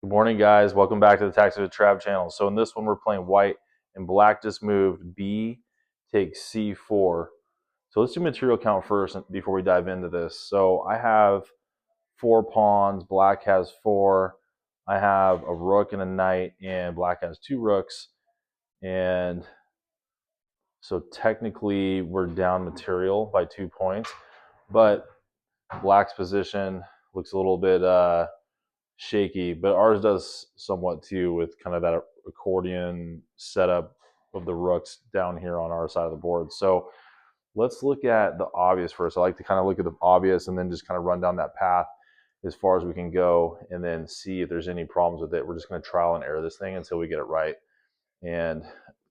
Good morning, guys. Welcome back to the Taxi with Trav channel. So in this one, we're playing white, and black just moved. B takes C4. So let's do material count first before we dive into this. So I have 4 pawns. Black has 4. I have a rook and a knight, and black has 2 rooks. And so technically, we're down material by 2 points. But black's position looks a little bit shaky, but ours does somewhat too, with kind of that accordion setup of the rooks down here on our side of the board. So let's look at the obvious first. I like to kind of look at the obvious and then just kind of run down that path as far as we can go and then see if there's any problems with it. We're just going to trial and error this thing until we get it right and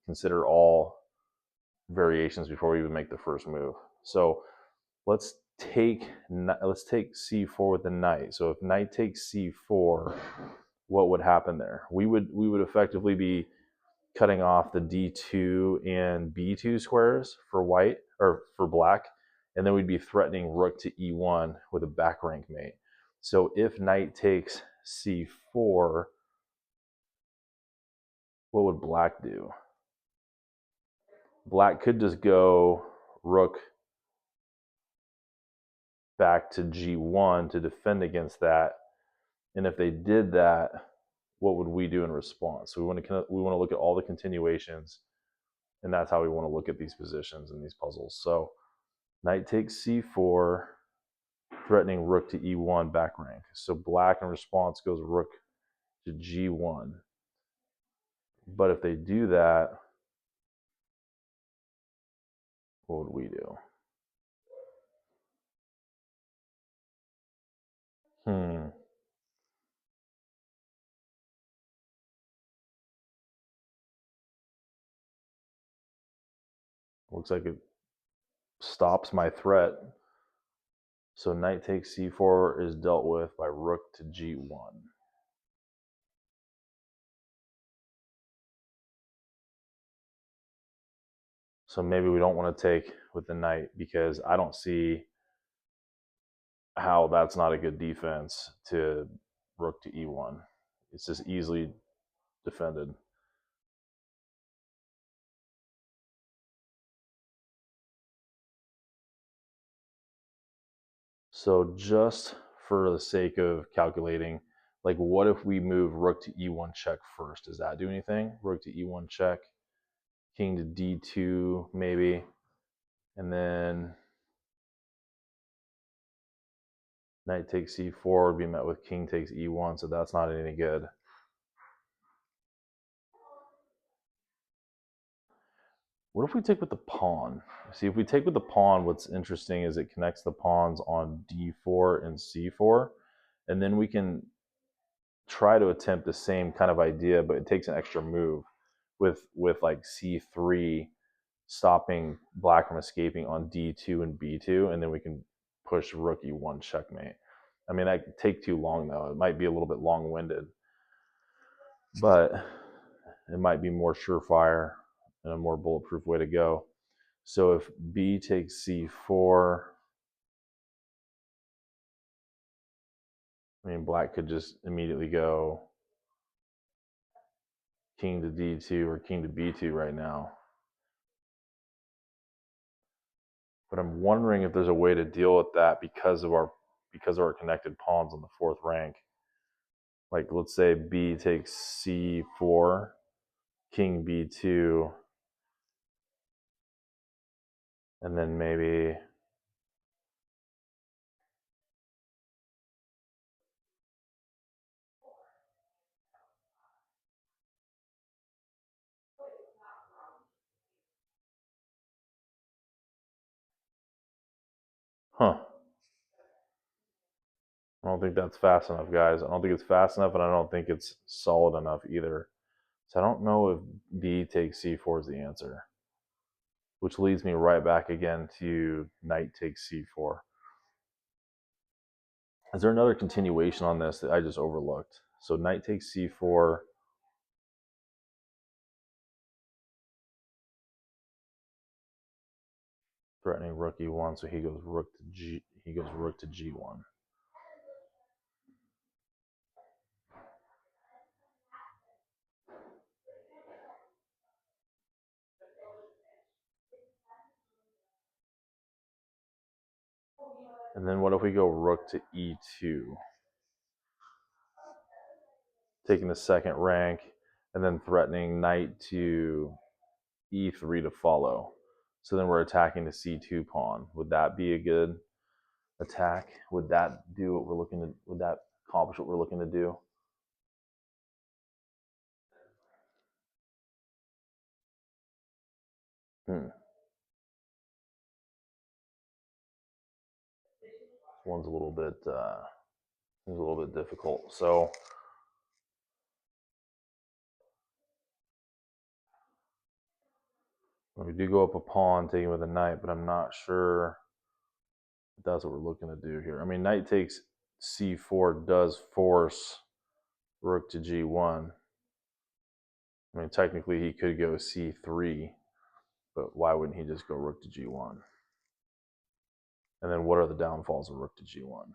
consider all variations before we even make the first move. So let's take c4 with the knight. So if knight takes c4, what would happen there? We would effectively be cutting off the d2 and b2 squares for white, or for black, and then we'd be threatening rook to e1 with a back rank mate. So if knight takes c4, what would black do? Black could just go rook back to g1 to defend against that. And if they did that, what would we do in response? So we want to look at all the continuations, and that's how we want to look at these positions and these puzzles. So knight takes c4, threatening rook to e1 back rank. So black in response goes rook to g1. But if they do that, what would we do? Looks like it stops my threat. So knight takes c4 is dealt with by rook to g1. So maybe we don't want to take with the knight, because I don't see how that's not a good defense to rook to e1. It's just easily defended. So just for the sake of calculating, like, what if we move rook to e1 check first? Does that do anything? Rook to e1 check, king to d2 maybe, and then knight takes c4 would be met with king takes e1, so that's not any good. What if we take with the pawn? See, if we take with the pawn, what's interesting is it connects the pawns on d4 and c4, and then we can try to attempt the same kind of idea, but it takes an extra move with like c3, stopping black from escaping on d2 and b2, and then we can push rook e1 checkmate. I mean, that could take too long, though. It might be a little bit long-winded, but it might be more surefire and a more bulletproof way to go. So if b takes c4, I mean, black could just immediately go king to d2 or king to b2 right now. But I'm wondering if there's a way to deal with that because of our connected pawns on the 4th rank. Like, let's say b takes c4, king b2, and then maybe I don't think that's fast enough, guys. I don't think it's fast enough, and I don't think it's solid enough either. So I don't know if b takes c4 is the answer, which leads me right back again to knight takes c4. Is there another continuation on this that I just overlooked? So knight takes c4. Threatening rook e1, so he goes rook to g1. And then what if we go rook to e2? Taking the second rank, and then threatening knight to e3 to follow. So then we're attacking the c2 pawn. Would that be a good attack? Would that do what we're looking to? Would that accomplish what we're looking to do? This one's a little bit difficult. So we do go up a pawn, taking with a knight, but I'm not sure if that's what we're looking to do here. I mean, knight takes c4 does force rook to g1. I mean, technically he could go c3, but why wouldn't he just go rook to g1? And then what are the downfalls of rook to g1?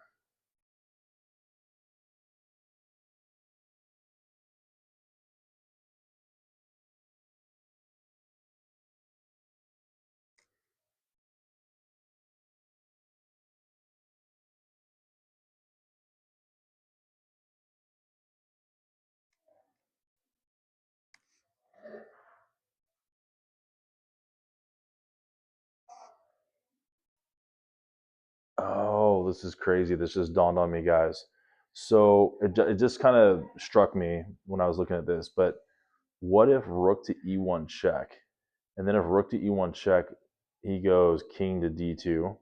Oh, this is crazy. This just dawned on me, guys. So it just kind of struck me when I was looking at this. But what if rook to e1 check? And then if rook to e1 check, he goes king to d2.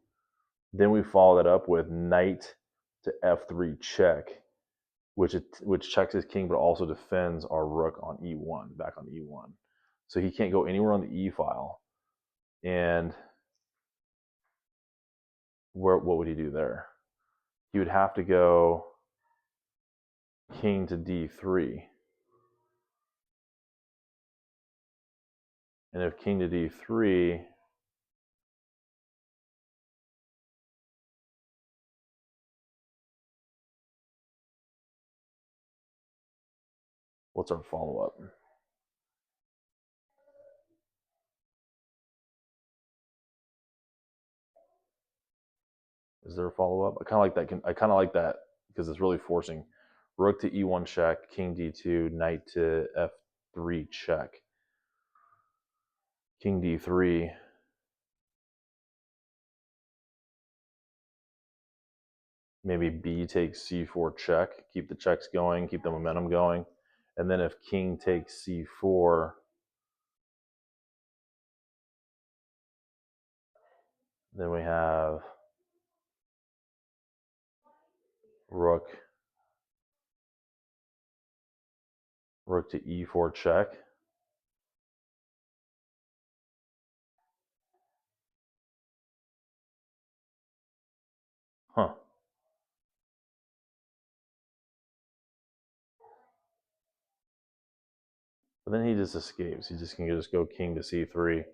Then we follow that up with knight to f3 check, which checks his king, but also defends our rook on e1, back on e1. So he can't go anywhere on the e file. And what would he do there? He would have to go king to d3. And if king to d3, what's our follow-up? Is there a follow-up? I kind of like that because it's really forcing. Rook to e1 check, king d2, knight to f3 check. King d3. Maybe b takes c4 check, keep the checks going, keep the momentum going. And then if king takes c4, then we have rook to e4 check. Huh. But then he just escapes. He just can just go king to c3. I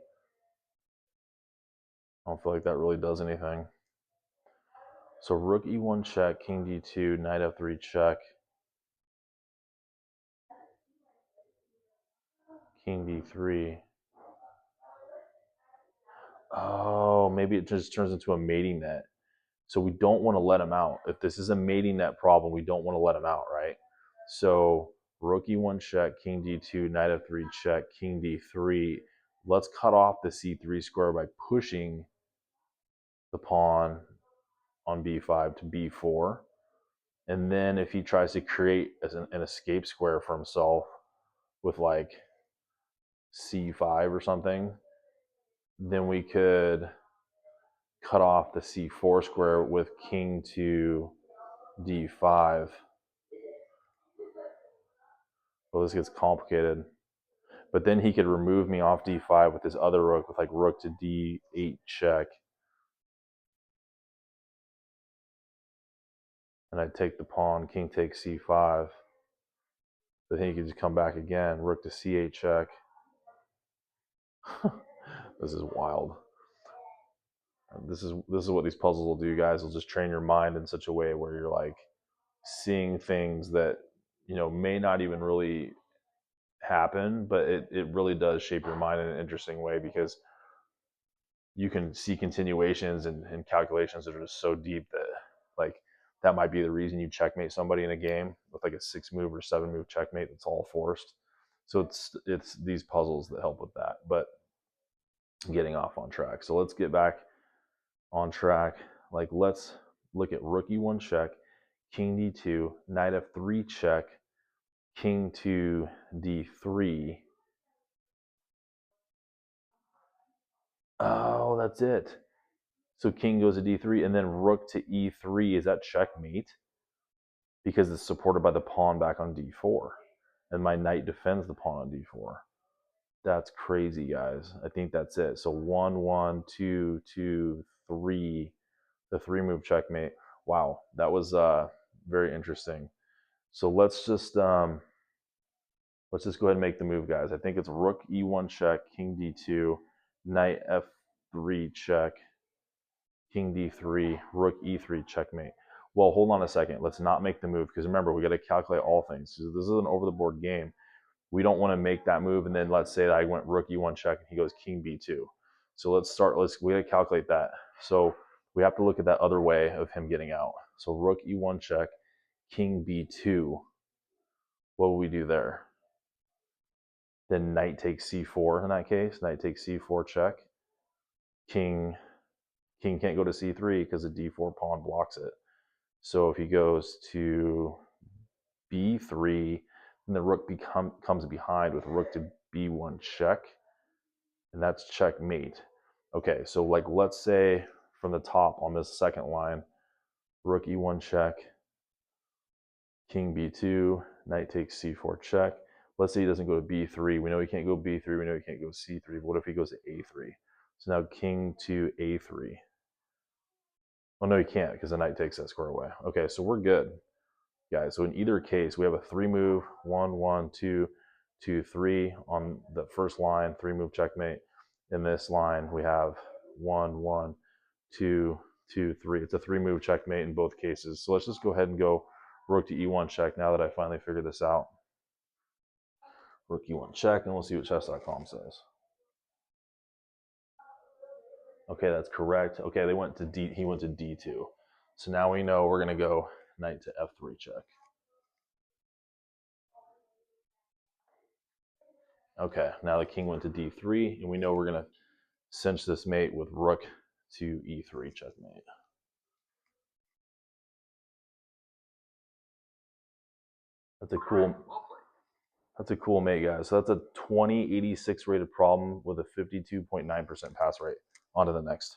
don't feel like that really does anything. So rook e1 check, king d2, knight f3 check, king d3. Oh, maybe it just turns into a mating net. So we don't want to let him out. If this is a mating net problem, we don't want to let him out, right? So rook e1 check, king d2, knight f3 check, king d3. Let's cut off the c3 square by pushing the pawn on b5 to b4. And then if he tries to create an escape square for himself with like c5 or something, then we could cut off the c4 square with king to d5. Well, this gets complicated. But then he could remove me off d5 with his other rook, with like rook to d8 check. And I'd take the pawn, king takes c5. But then he could just come back again, rook to c8 check. This is wild. This is what these puzzles will do, guys. They'll just train your mind in such a way where you're like seeing things that may not even really happen, but it really does shape your mind in an interesting way because you can see continuations and calculations that are just so deep that like that might be the reason you checkmate somebody in a game with like a 6-move or 7-move checkmate that's all forced. So it's these puzzles that help with that. But getting off on track. So let's get back on track. Like let's look at rook e1 check, king d2, knight f3 check, king to d3. Oh, that's it. So king goes to d3, and then rook to e3. Is that checkmate? Because it's supported by the pawn back on d4, and my knight defends the pawn on d4. That's crazy, guys. I think that's it. So 1, 1, 2, 2, 3. The 3-move checkmate. Wow, that was very interesting. So let's just go ahead and make the move, guys. I think it's rook e1 check, king d2, knight f3 check, king d3, rook e3 checkmate. Well, hold on a second. Let's not make the move because remember, we got to calculate all things. So this is an over-the-board game. We don't want to make that move and then let's say that I went rook e1 check and he goes king b2. So we got to calculate that. So we have to look at that other way of him getting out. So rook e1 check, king b2. What will we do there? Then knight takes c4 in that case. Knight takes c4 check. King can't go to c3 because the d4 pawn blocks it. So if he goes to b3, then the rook comes behind with rook to b1 check, and that's checkmate. Okay, so like let's say from the top on this second line, rook e1 check, king b2, knight takes c4 check. Let's say he doesn't go to b3. We know he can't go b3. We know he can't go c3. But what if he goes to a3? So now king to a3. Oh, no, he can't because the knight takes that square away. Okay, so we're good, guys. So in either case, we have a 3-move, 1, 1, 2, 2, 3 on the first line, 3-move checkmate. In this line, we have 1, 1, 2, 2, 3. It's a 3-move checkmate in both cases. So let's just go ahead and go rook to e1 check now that I finally figured this out. Rook e1 check, and we'll see what chess.com says. Okay, that's correct. Okay, he went to d2. So now we know we're going to go knight to f3 check. Okay, now the king went to d3, and we know we're going to cinch this mate with rook to e3 checkmate. That's a cool mate, guys. So that's a 2086 rated problem with a 52.9% pass rate. On to the next.